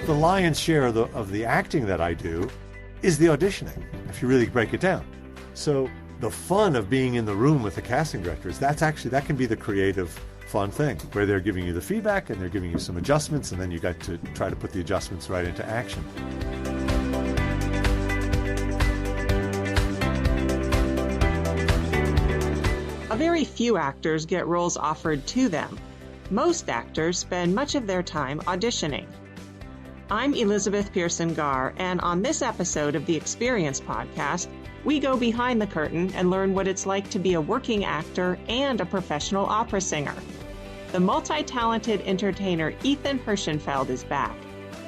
The lion's share of the acting that I do is the auditioning, if you really break it down. So the fun of being in the room with the casting directors, that can be the creative, fun thing, where they're giving you the feedback and they're giving you some adjustments, and then you got to try to put the adjustments right into action. A very few actors get roles offered to them. Most actors spend much of their time auditioning. I'm Elizabeth Pearson-Garr, and on this episode of the Experience Podcast, we go behind the curtain and learn what it's like to be a working actor and a professional opera singer. The multi-talented entertainer Ethan Herschenfeld is back.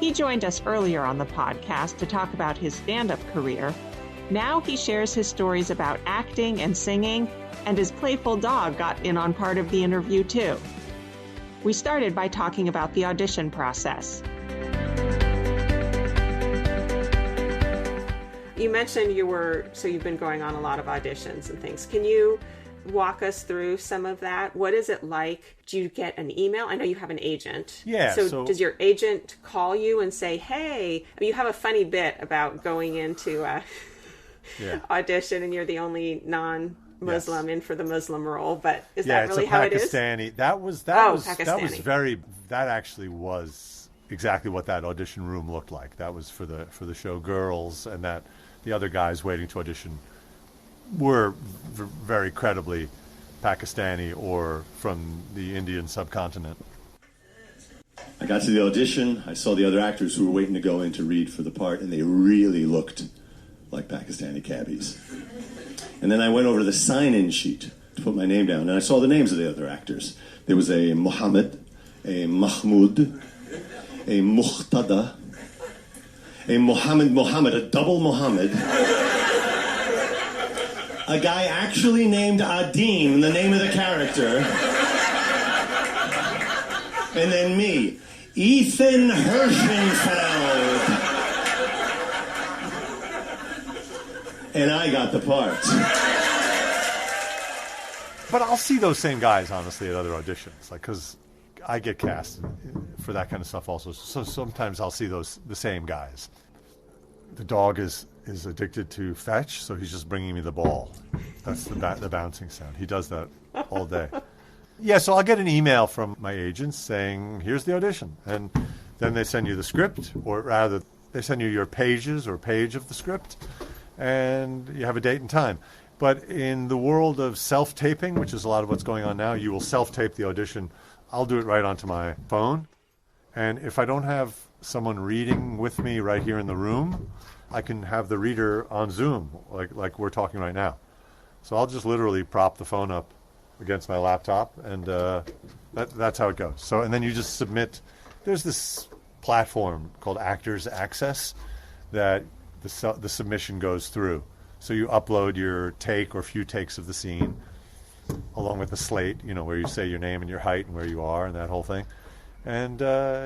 He joined us earlier on the podcast to talk about his stand-up career. Now he shares his stories about acting and singing, and his playful dog got in on part of the interview too. We started by talking about the audition process. You mentioned you've been going on a lot of auditions and things. Can you walk us through some of that? What is it like? Do you get an email? I know you have an agent. Yeah. So does your agent call you and say, hey, you have a funny bit about going into a audition and you're the only non-Muslim in for the Muslim role, but is that really how it is? Pakistani. That actually was exactly what that audition room looked like. That was for the show Girls, and that the other guys waiting to audition were very credibly Pakistani or from the Indian subcontinent. I got to the audition, I saw the other actors who were waiting to go in to read for the part, and they really looked like Pakistani cabbies. And then I went over to the sign-in sheet to put my name down, and I saw the names of the other actors. There was a Muhammad, a Mahmoud, a Muqtada, a Muhammad, a double Muhammad, a guy actually named Adim, the name of the character, and then me, Ethan Herschenfeld. And I got the part. But I'll see those same guys, honestly, at other auditions, because I get cast for that kind of stuff also. So sometimes I'll see the same guys. The dog is addicted to fetch, so he's just bringing me the ball. That's the bouncing sound. He does that all day. Yeah, so I'll get an email from my agents saying, here's the audition. And then they send you the script, or rather, they send you your pages or page of the script, and you have a date and time. But in the world of self-taping, which is a lot of what's going on now, you will self-tape the audition. I'll do it right onto my phone. And if I don't have someone reading with me right here in the room, I can have the reader on Zoom, like we're talking right now. So I'll just literally prop the phone up against my laptop, and that's how it goes. So, and then you just submit. There's this platform called Actors Access that the submission goes through. So you upload your take or few takes of the scene, along with the slate, where you say your name and your height and where you are and that whole thing. And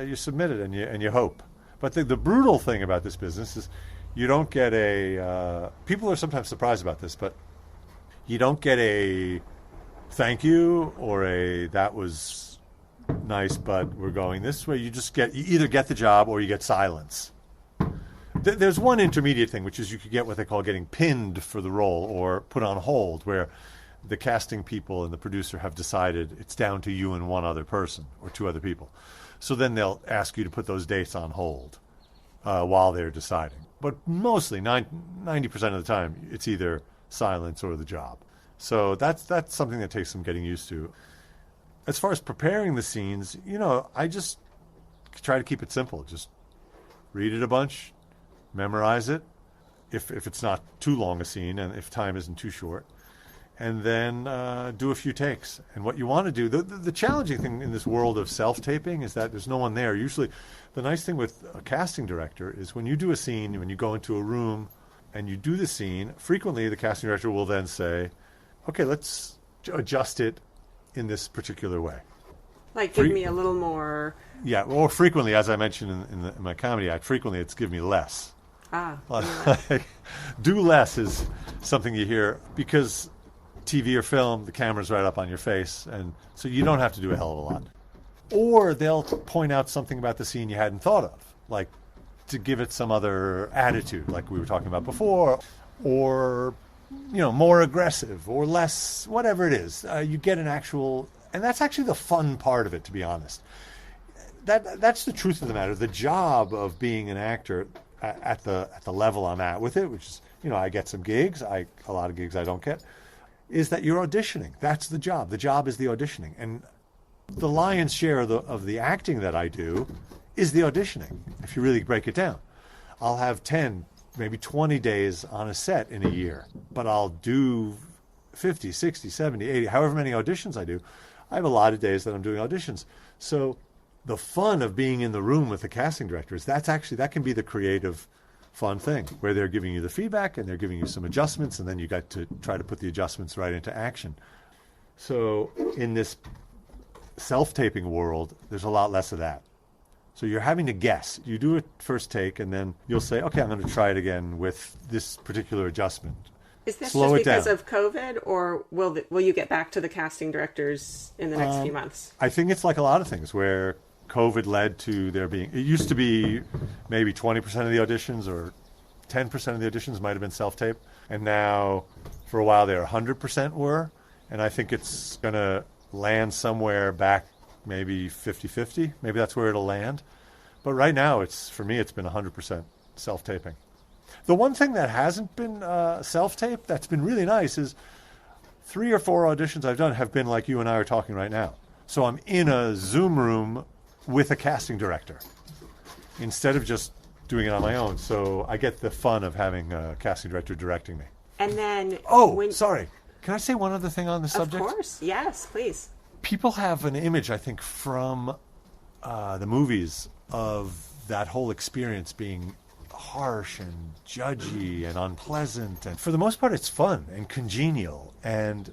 you submit it, and you hope. But the brutal thing about this business is you don't get people are sometimes surprised about this, but you don't get a thank you or a that was nice, but we're going this way. You either get the job or you get silence. There's one intermediate thing, which is you could get what they call getting pinned for the role or put on hold, where the casting people and the producer have decided it's down to you and one other person or two other people. So then they'll ask you to put those dates on hold while they're deciding. But mostly, 90% of the time, it's either silence or the job. So that's something that takes some getting used to. As far as preparing the scenes, I just try to keep it simple. Just read it a bunch, memorize it, if it's not too long a scene and if time isn't too short, and then do a few takes. And what you want to do, the challenging thing in this world of self-taping is that there's no one there. Usually, the nice thing with a casting director is when you do a scene, when you go into a room and you do the scene, frequently the casting director will then say, okay, let's adjust it in this particular way. Like give me a little more... Yeah, or frequently, as I mentioned in my comedy act, frequently it's give me less. Do less is something you hear because TV or film, the camera's right up on your face, and so you don't have to do a hell of a lot. Or they'll point out something about the scene you hadn't thought of. Like, to give it some other attitude, like we were talking about before, or more aggressive or less, whatever it is. You get an actual, and that's actually the fun part of it, to be honest. That's the truth of the matter. The job of being an actor at the level I'm at with it, which is, I get some gigs, a lot of gigs I don't get, is that you're auditioning. That's the job. The job is the auditioning. And the lion's share of the acting that I do is the auditioning, if you really break it down. I'll have 10, maybe 20 days on a set in a year, but I'll do 50, 60, 70, 80, however many auditions I do. I have a lot of days that I'm doing auditions. So the fun of being in the room with the casting directors, that can be the creative fun thing, where they're giving you the feedback and they're giving you some adjustments, and then you got to try to put the adjustments right into action. So in this self-taping world, there's a lot less of that. So you're having to guess. You do a first take, and then you'll say, okay, I'm going to try it again with this particular adjustment. Is this just because of COVID, or will you get back to the casting directors in the next few months? I think it's like a lot of things where COVID led to there being, it used to be maybe 20% of the auditions or 10% of the auditions might have been self-tape. And now, for a while there, 100% were. And I think it's going to land somewhere back maybe 50-50. Maybe that's where it'll land. But right now, for me, it's been 100% self-taping. The one thing that hasn't been self-tape that's been really nice is 3 or 4 auditions I've done have been like you and I are talking right now. So I'm in a Zoom room with a casting director instead of just doing it on my own. So I get the fun of having a casting director directing me. And then... sorry. Can I say one other thing on the subject? Of course. Yes, please. People have an image, I think, from the movies of that whole experience being harsh and judgy and unpleasant. And for the most part, it's fun and congenial. And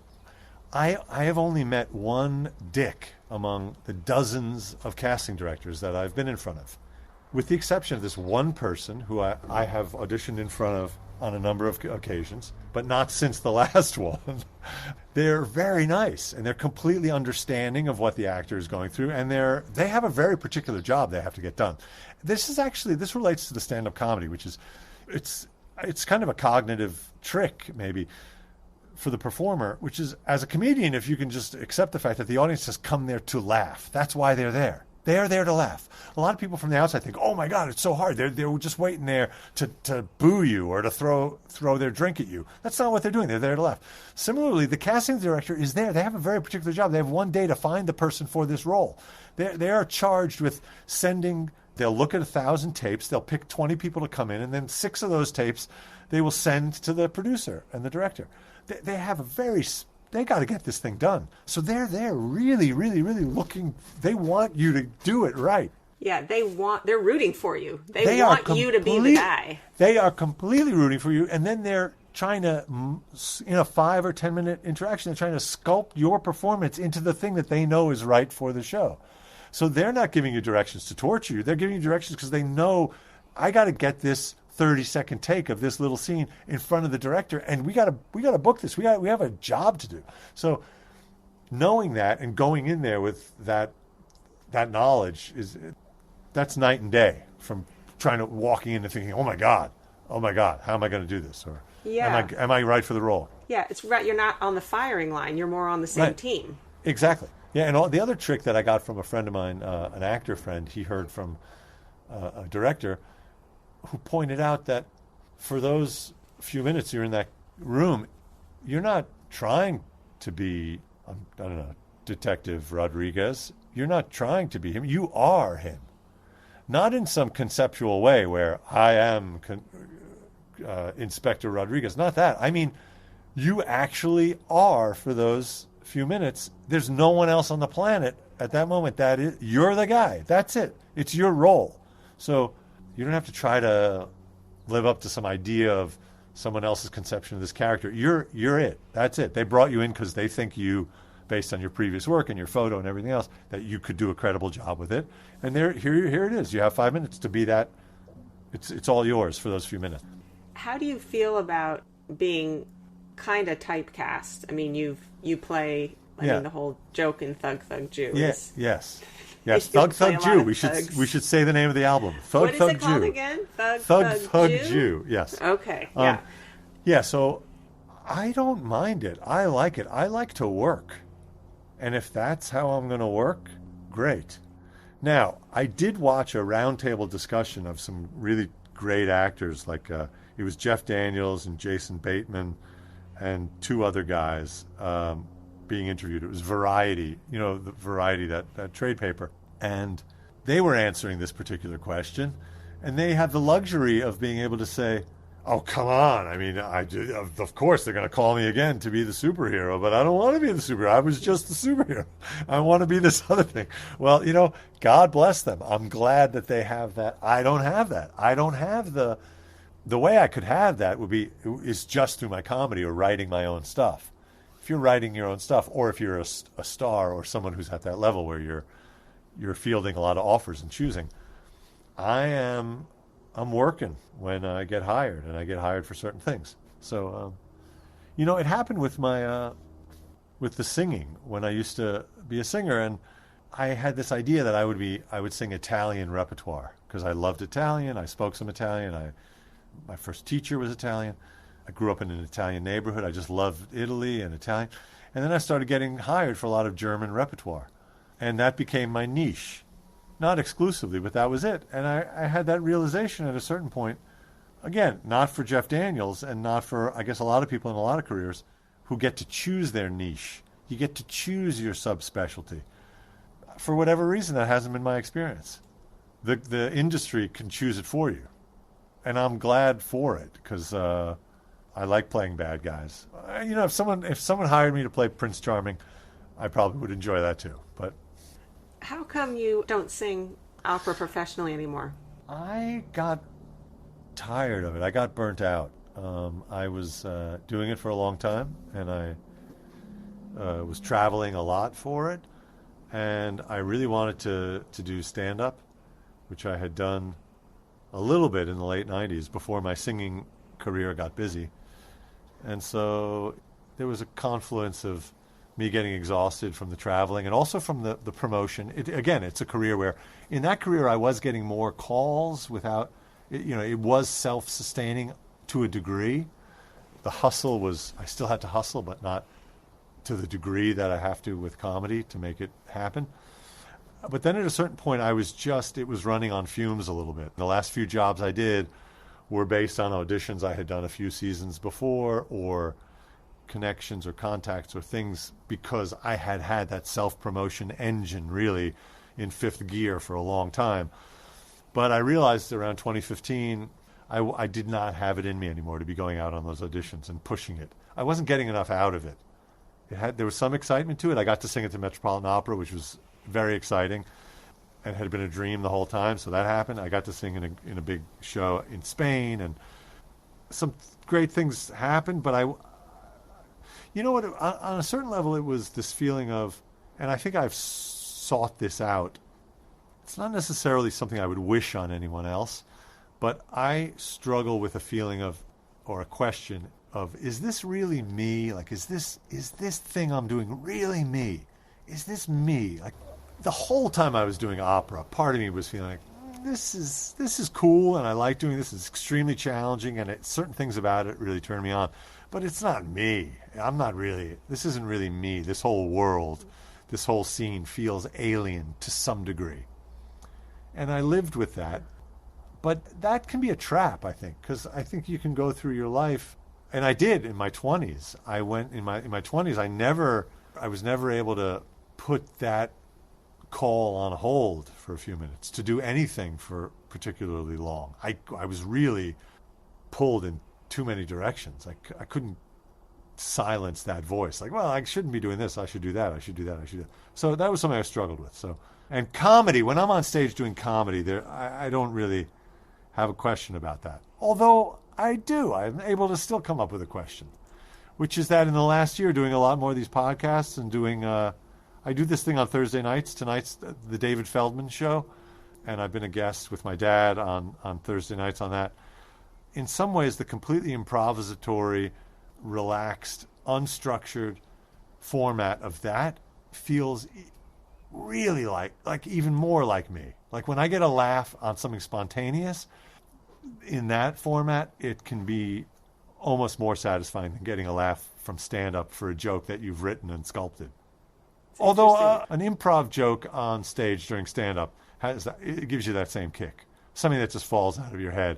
I have only met one dick among the dozens of casting directors that I've been in front of, with the exception of this one person who I have auditioned in front of on a number of occasions, but not since the last one. They're very nice, and they're completely understanding of what the actor is going through, and they have a very particular job they have to get done. This relates to the stand-up comedy, which is, it's kind of a cognitive trick, maybe, for the performer, which is, as a comedian, if you can just accept the fact that the audience has come there to laugh. That's why they're there. They are there to laugh. A lot of people from the outside think, oh my God, it's so hard. They're just waiting there to boo you or to throw their drink at you. That's not what they're doing. They're there to laugh. Similarly, the casting director is there. They have a very particular job. They have one day to find the person for this role. They are charged with they'll look at 1,000 tapes. They'll pick 20 people to come in, and then 6 of those tapes they will send to the producer and the director. They got to get this thing done. So they're there really, really, really looking. They want you to do it right. Yeah, they're rooting for you. They want you to be the guy. They are completely rooting for you. And then they're trying to, in a 5 or 10 minute interaction, they're trying to sculpt your performance into the thing that they know is right for the show. So they're not giving you directions to torture you. They're giving you directions because they know, I got to get this 30-second take of this little scene in front of the director, and we got to book this. We have a job to do. So knowing that and going in there with that knowledge that's night and day from walking in and thinking, oh my God, how am I going to do this? Or am I right for the role? Yeah, it's right. You're not on the firing line. You're more on the same team. Exactly. Yeah, and the other trick that I got from a friend of mine, an actor friend, he heard from a director who pointed out that for those few minutes you're in that room, you're not trying to be, I don't know, Detective Rodriguez. You're not trying to be him. You are him. Not in some conceptual way where I am Inspector Rodriguez. Not that. I mean, you actually are for those few minutes. There's no one else on the planet at that moment. You're the guy. That's it. It's your role. So you don't have to try to live up to some idea of someone else's conception of this character. You're it. That's it. They brought you in because they think you, based on your previous work and your photo and everything else, that you could do a credible job with it. And here it is. You have 5 minutes to be that. It's all yours for those few minutes. How do you feel about being kind of typecast? I mean, you play. I mean, the whole joke in Thug Thug Jew. Yes. Yes, You Thug play Thug a lot Jew. of We thugs. should say the name of the album. Thug What is Thug it called Jew. again? Thug Jew. Yes. Okay. Yeah. Yeah. So I don't mind it. I like it. I like to work, and if that's how I'm going to work, great. Now, I did watch a roundtable discussion of some really great actors, like it was Jeff Daniels and Jason Bateman and two other guys being interviewed. It was Variety, the Variety, that trade paper. And they were answering this particular question, and they had the luxury of being able to say, oh, come on. I mean, of course they're going to call me again to be the superhero, but I don't want to be the superhero. I was just the superhero. I want to be this other thing. Well, God bless them. I'm glad that they have that. I don't have that. I don't have the way I could have that is just through my comedy or writing my own stuff. If you're writing your own stuff, or if you're a star or someone who's at that level where you're fielding a lot of offers and choosing, I'm working when I get hired, and I get hired for certain things. So, it happened with with the singing when I used to be a singer, and I had this idea that I would sing Italian repertoire because I loved Italian. I spoke some Italian. My first teacher was Italian. I grew up in an Italian neighborhood. I just loved Italy and Italian. And then I started getting hired for a lot of German repertoire. And that became my niche. Not exclusively, but that was it. And I had that realization at a certain point. Again, not for Jeff Daniels and not for, I guess, a lot of people in a lot of careers who get to choose their niche. You get to choose your subspecialty. For whatever reason, that hasn't been my experience. The industry can choose it for you. And I'm glad for it because I like playing bad guys. If someone hired me to play Prince Charming, I probably would enjoy that too. But how come you don't sing opera professionally anymore? I got tired of it. I got burnt out. I was doing it for a long time, and I was traveling a lot for it. And I really wanted to do stand-up, which I had done a little bit in the late 90s before my singing career got busy. And so there was a confluence of me getting exhausted from the traveling and also from the promotion. It's a career where, in that career, I was getting more calls without, it was self-sustaining to a degree. The hustle was, I still had to hustle, but not to the degree that I have to with comedy to make it happen. But then at a certain point, it was running on fumes a little bit. The last few jobs I did were based on auditions I had done a few seasons before, or connections or contacts or things, because I had that self-promotion engine really in fifth gear for a long time. But I realized around 2015, I did not have it in me anymore to be going out on those auditions and pushing it. I wasn't getting enough out of it. There was some excitement to it. I got to sing at the Metropolitan Opera, which was very exciting and had been a dream the whole time, so that happened. I got to sing in a big show in Spain, and some great things happened, but on a certain level, it was this feeling of, and I think I've sought this out, it's not necessarily something I would wish on anyone else, but I struggle with a feeling of, or a question of, is this really me? Like, is this thing I'm doing really me? Is this me? Like, the whole time I was doing opera, part of me was feeling like, this is cool, and I like doing this. It's extremely challenging, and certain things about it really turn me on. But it's not me. This isn't really me. This whole world, this whole scene feels alien to some degree. And I lived with that. But that can be a trap, I think, because I think you can go through your life, and I did in my 20s. I went in my 20s. I was never able to put that call on hold for a few minutes to do anything for particularly long. I was really pulled in too many directions. I couldn't silence that voice. Like, well, I shouldn't be doing this. I should do that. I should do that. I should do that. So that was something I struggled with. So, and comedy, when I'm on stage doing comedy, I don't really have a question about that. Although I do. I'm able to still come up with a question, which is that in the last year, doing a lot more of these podcasts and doing, I do this thing on Thursday nights. Tonight's the David Feldman show, and I've been a guest with my dad on Thursday nights on that. In some ways, the completely improvisatory, relaxed, unstructured format of that feels really like even more like me. Like when I get a laugh on something spontaneous, in that format, it can be almost more satisfying than getting a laugh from stand-up for a joke that you've written and sculpted. Although an improv joke on stage during stand-up it gives you that same kick. Something that just falls out of your head,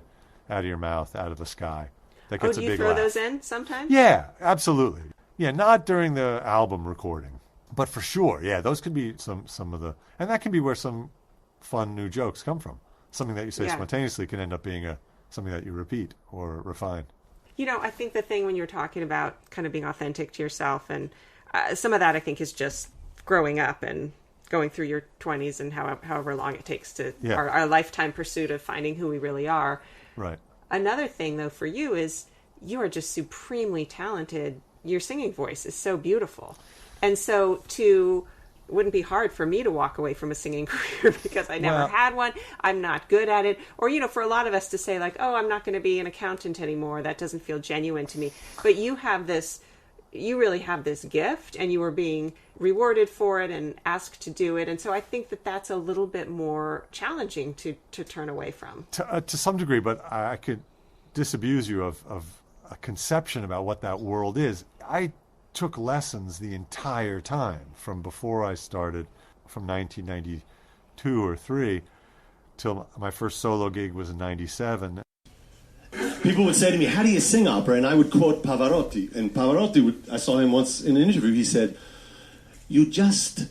out of your mouth, out of the sky. That gets a big laugh. Do you throw those in sometimes? Yeah, absolutely. Yeah, not during the album recording, but for sure. Yeah, those could be some of the, and that can be where some fun new jokes come from. Something that you say spontaneously can end up being something that you repeat or refine. You know, I think the thing when you're talking about kind of being authentic to yourself, and some of that I think is just growing up and going through your 20s and however long it takes to our lifetime pursuit of finding who we really are. Right. Another thing, though, for you is you are just supremely talented. Your singing voice is so beautiful. And so it wouldn't be hard for me to walk away from a singing career because I never had one. I'm not good at it. Or, you know, for a lot of us to say like, oh, I'm not going to be an accountant anymore. That doesn't feel genuine to me. But you really have this gift, and you are being rewarded for it and asked to do it. And so I think that that's a little bit more challenging to turn away from. To some degree, but I could disabuse you of a conception about what that world is. I took lessons the entire time from before I started, from 1992 or 3 till my first solo gig was in 97. People would say to me, how do you sing opera? And I would quote Pavarotti. And Pavarotti, I saw him once in an interview, he said, you just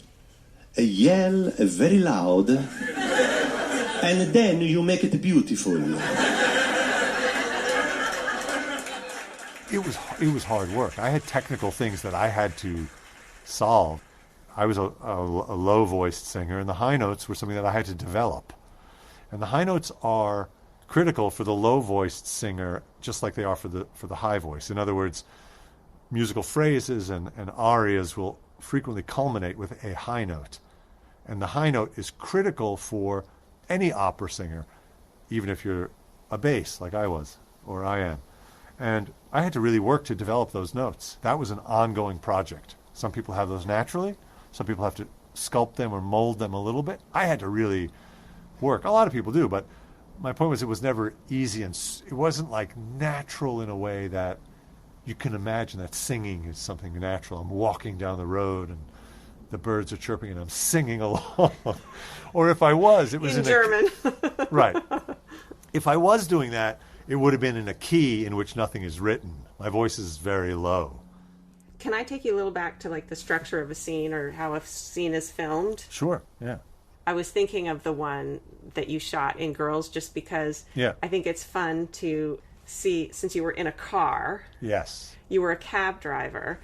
yell very loud, and then you make it beautiful. It was hard work. I had technical things that I had to solve. I was a low-voiced singer, and the high notes were something that I had to develop. And the high notes are critical for the low-voiced singer, just like they are for the high voice. In other words, musical phrases and arias will frequently culminate with a high note. And the high note is critical for any opera singer, even if you're a bass like I was, or I am. And I had to really work to develop those notes. That was an ongoing project. Some people have those naturally. Some people have to sculpt them or mold them a little bit. I had to really work. A lot of people do, but my point was it was never easy, and it wasn't like natural in a way that you can imagine that singing is something natural. I'm walking down the road and the birds are chirping and I'm singing along. Or if I was, it was in German. Right. If I was doing that, it would have been in a key in which nothing is written. My voice is very low. Can I take you a little back to like the structure of a scene or how a scene is filmed? Sure, yeah. I was thinking of the one that you shot in Girls just because I think it's fun to see, since you were in a car. Yes. You were a cab driver.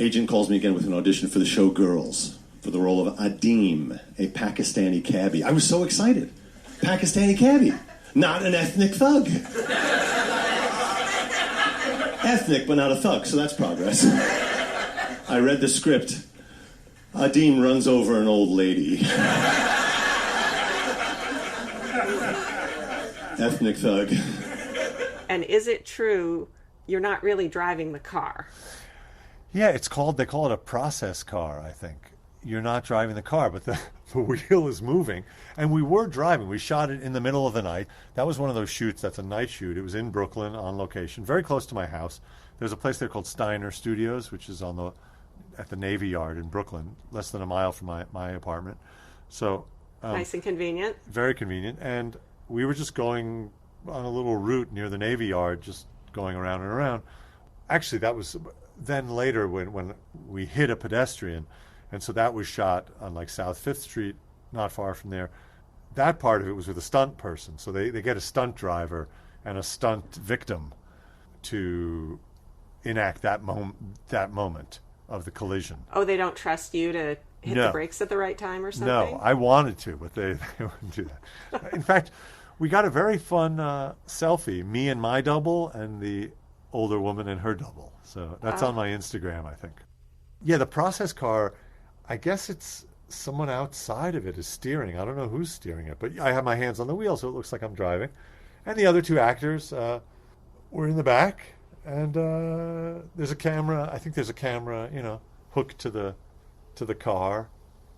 Agent calls me again with an audition for the show Girls for the role of Adim, a Pakistani cabbie. I was so excited. Pakistani cabbie, not an ethnic thug. Ethnic, but not a thug, so that's progress. I read the script. Adim runs over an old lady. Ethnic thug. And is it true you're not really driving the car? Yeah, they call it a process car, I think. You're not driving the car, but the wheel is moving. And we were driving. We shot it in the middle of the night. That was one of those shoots that's a night shoot. It was in Brooklyn on location, very close to my house. There's a place there called Steiner Studios, which is at the Navy Yard in Brooklyn, less than a mile from my apartment. So nice and convenient. Very convenient. And we were just going on a little route near the Navy Yard, just going around and around. Actually, that was then later when we hit a pedestrian. And so that was shot on like South 5th Street, not far from there. That part of it was with a stunt person. So they get a stunt driver and a stunt victim to enact that moment of the collision. Oh, they don't trust you to hit the brakes at the right time or something? No, I wanted to, but they wouldn't do that. In fact, we got a very fun selfie, me and my double and the older woman and her double. So that's on my Instagram, I think. Yeah, the process car, I guess it's someone outside of it is steering. I don't know who's steering it, but I have my hands on the wheel, so it looks like I'm driving. And the other two actors were in the back, and there's a camera. I think there's a camera, hooked to the car,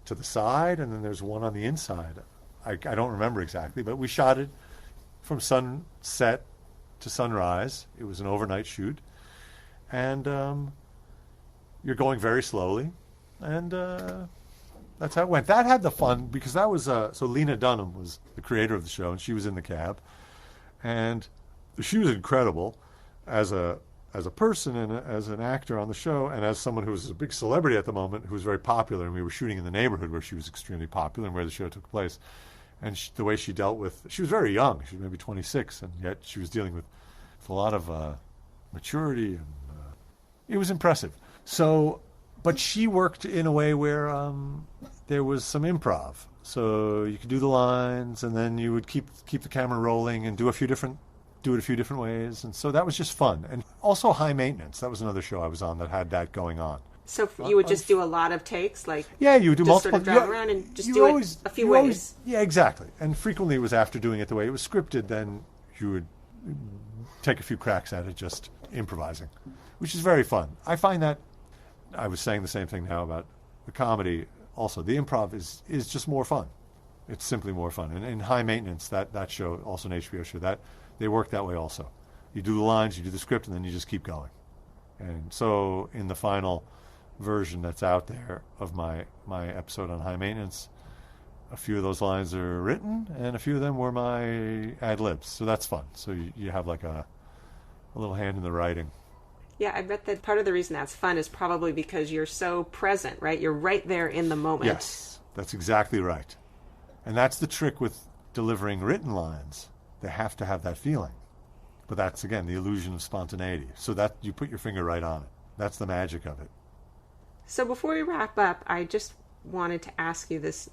to the side, and then there's one on the inside. I don't remember exactly, but we shot it from sunset to sunrise. It was an overnight shoot, and you're going very slowly, and that's how it went. That had the fun because that was so Lena Dunham was the creator of the show, and she was in the cab, and she was incredible as a person and as an actor on the show, and as someone who was a big celebrity at the moment, who was very popular, and we were shooting in the neighborhood where she was extremely popular and where the show took place. And the way she dealt with, she was very young, she was maybe 26, and yet she was dealing with a lot of maturity, and it was impressive. So, but she worked in a way where there was some improv. So you could do the lines, and then you would keep the camera rolling and do it a few different ways. And so that was just fun. And also High Maintenance. That was another show I was on that had that going on. So you would just do a lot of takes, like yeah, you would do just multiple. Sort of drive around and just do it a few ways. Yeah, exactly. And frequently it was after doing it the way it was scripted, then you would take a few cracks at it, just improvising, which is very fun. I find that I was saying the same thing now about the comedy. Also, the improv is just more fun. It's simply more fun. And in High Maintenance, that show, also an HBO show, that they work that way also. You do the lines, you do the script, and then you just keep going. And so in the final version that's out there of my episode on High Maintenance, a few of those lines are written, and a few of them were my ad-libs. So that's fun. So you have like a little hand in the writing. Yeah, I bet that part of the reason that's fun is probably because you're so present, right? You're right there in the moment. Yes, that's exactly right. And that's the trick with delivering written lines. They have to have that feeling. But that's, again, the illusion of spontaneity. So that you put your finger right on it. That's the magic of it. So before we wrap up, I just wanted to ask you this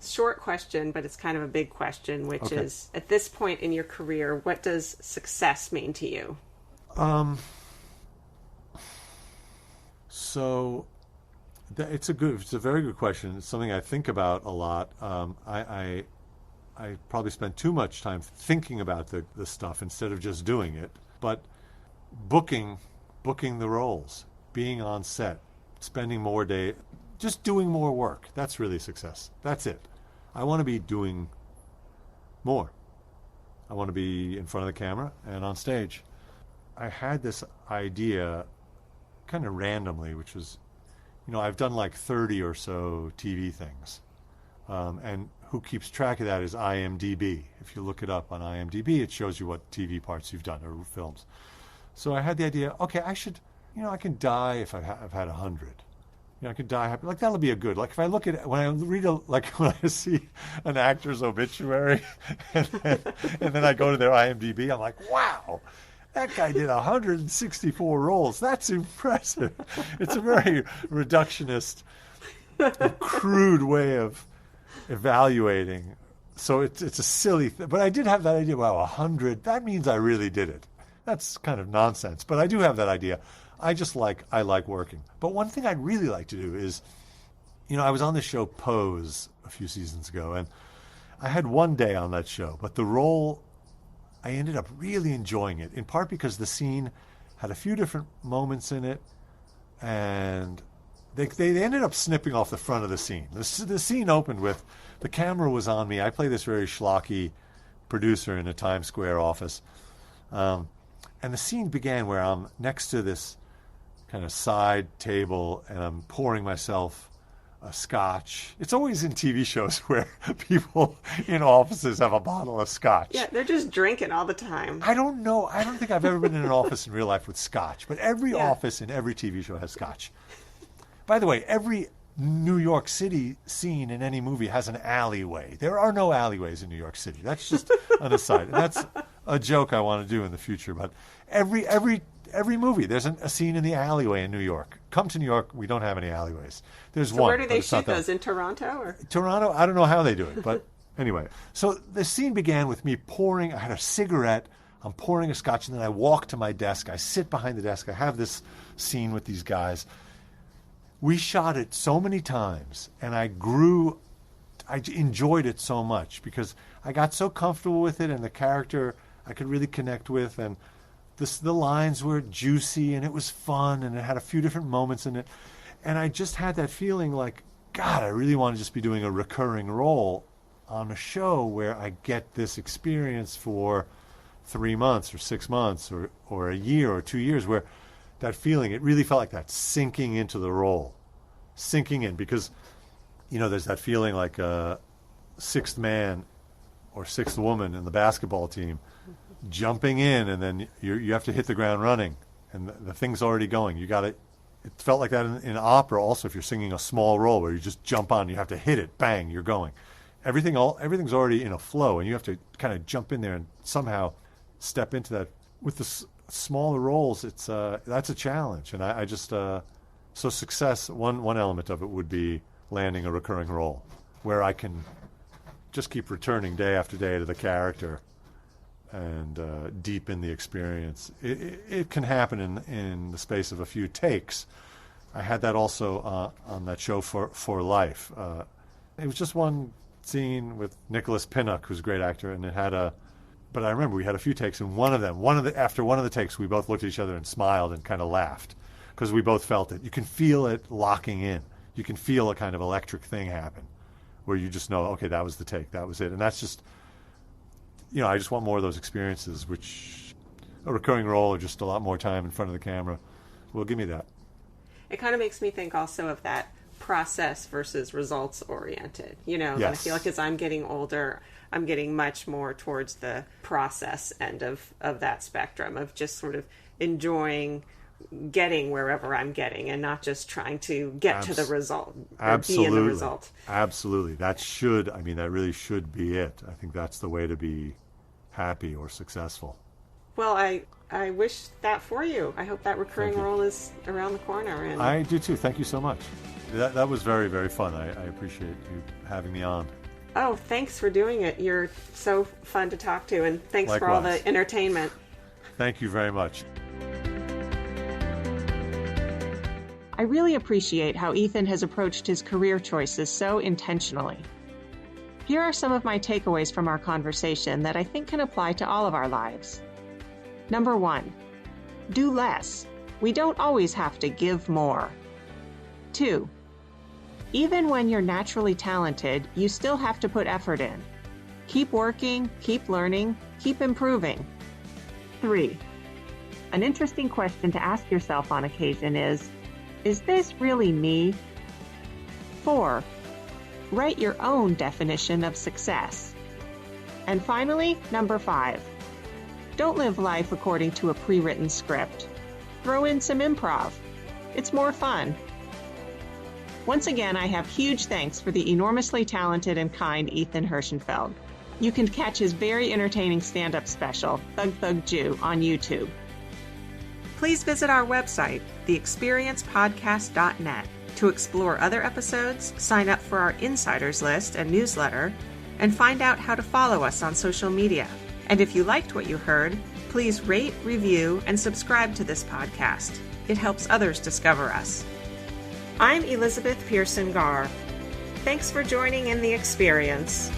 short question, but it's kind of a big question, which is, at this point in your career, what does success mean to you? So it's a very good question. It's something I think about a lot. I probably spend too much time thinking about the stuff instead of just doing it. But booking the roles, being on set, spending more day, just doing more work. That's really success. That's it. I want to be doing more. I want to be in front of the camera and on stage. I had this idea kind of randomly, which was, I've done like 30 or so TV things. And who keeps track of that is IMDb. If you look it up on IMDb, it shows you what TV parts you've done or films. So I had the idea, okay, I should, I can die if I've had 100. I could die happy. Like, that'll be a good, like, if I look at, when I see an actor's obituary, and then I go to their IMDb, I'm like, wow, that guy did 164 roles. That's impressive. It's a very reductionist, crude way of evaluating. So it's a silly thing. But I did have that idea, wow, 100, that means I really did it. That's kind of nonsense. But I do have that idea. I like working. But one thing I'd really like to do is, I was on the show Pose a few seasons ago, and I had one day on that show, but the role, I ended up really enjoying it, in part because the scene had a few different moments in it, and they ended up snipping off the front of the scene. The scene opened with, the camera was on me. I play this very schlocky producer in a Times Square office, and the scene began where I'm next to this kind of side table, and I'm pouring myself a scotch. It's always in TV shows where people in offices have a bottle of scotch. Yeah, they're just drinking all the time. I don't know. I don't think I've ever been in an office in real life with scotch, but every office in every TV show has scotch. By the way, every New York City scene in any movie has an alleyway. There are no alleyways in New York City. That's just an aside. And that's a joke I want to do in the future. But every movie, there's a scene in the alleyway in New York. Come to New York, we don't have any alleyways. There's one. So where do they shoot those? In Toronto? Or? Toronto, I don't know how they do it. But anyway, so the scene began with me pouring, I had a cigarette, I'm pouring a scotch, and then I walk to my desk. I sit behind the desk. I have this scene with these guys. We shot it so many times, and I enjoyed it so much because I got so comfortable with it, and the character I could really connect with, and the lines were juicy, and it was fun, and it had a few different moments in it. And I just had that feeling like God, I really want to just be doing a recurring role on a show where I get this experience for 3 months or 6 months or a year or 2 years, where that feeling, it really felt like that sinking into the role, sinking in, because, there's that feeling like a sixth man or sixth woman in the basketball team jumping in, and then you have to hit the ground running, and the thing's already going. It felt like that in opera also, if you're singing a small role where you just jump on, you have to hit it, bang, you're going. Everything's already in a flow, and you have to kind of jump in there and somehow step into that. With the smaller roles, that's a challenge, and I just so success. One element of it would be landing a recurring role where I can just keep returning day after day to the character and deepen the experience. It can happen in the space of a few takes. I had that also on that show for Life. It was just one scene with Nicholas Pinnock, who's a great actor, and but I remember we had a few takes, and after one of the takes, we both looked at each other and smiled and kind of laughed, because we both felt it. You can feel it locking in. You can feel a kind of electric thing happen, where you just know, okay, that was the take, that was it. And that's just, I just want more of those experiences, which a recurring role or just a lot more time in front of the camera will give me that. It kind of makes me think also of that process versus results oriented. Yes. And I feel like as I'm getting older, I'm getting much more towards the process end of that spectrum, of just sort of enjoying getting wherever I'm getting and not just trying to get to the result or be in the result. Absolutely. That really should be it. I think that's the way to be happy or successful. Well, I wish that for you. I hope that recurring role is around the corner. And I do too. Thank you so much. That was very, very fun. I appreciate you having me on. Oh, thanks for doing it. You're so fun to talk to, and thanks Likewise. for all the entertainment. Thank you very much. I really appreciate how Ethan has approached his career choices so intentionally. Here are some of my takeaways from our conversation that I think can apply to all of our lives. Number 1, do less. We don't always have to give more. 2, even when you're naturally talented, you still have to put effort in. Keep working, keep learning, keep improving. 3, an interesting question to ask yourself on occasion is this really me? 4, write your own definition of success. And finally, number 5, don't live life according to a pre-written script. Throw in some improv. It's more fun. Once again, I have huge thanks for the enormously talented and kind Ethan Herschenfeld. You can catch his very entertaining stand-up special, Thug Thug Jew, on YouTube. Please visit our website, theexperiencepodcast.net, to explore other episodes, sign up for our insiders list and newsletter, and find out how to follow us on social media. And if you liked what you heard, please rate, review, and subscribe to this podcast. It helps others discover us. I'm Elizabeth Pearson Garr. Thanks for joining in the experience.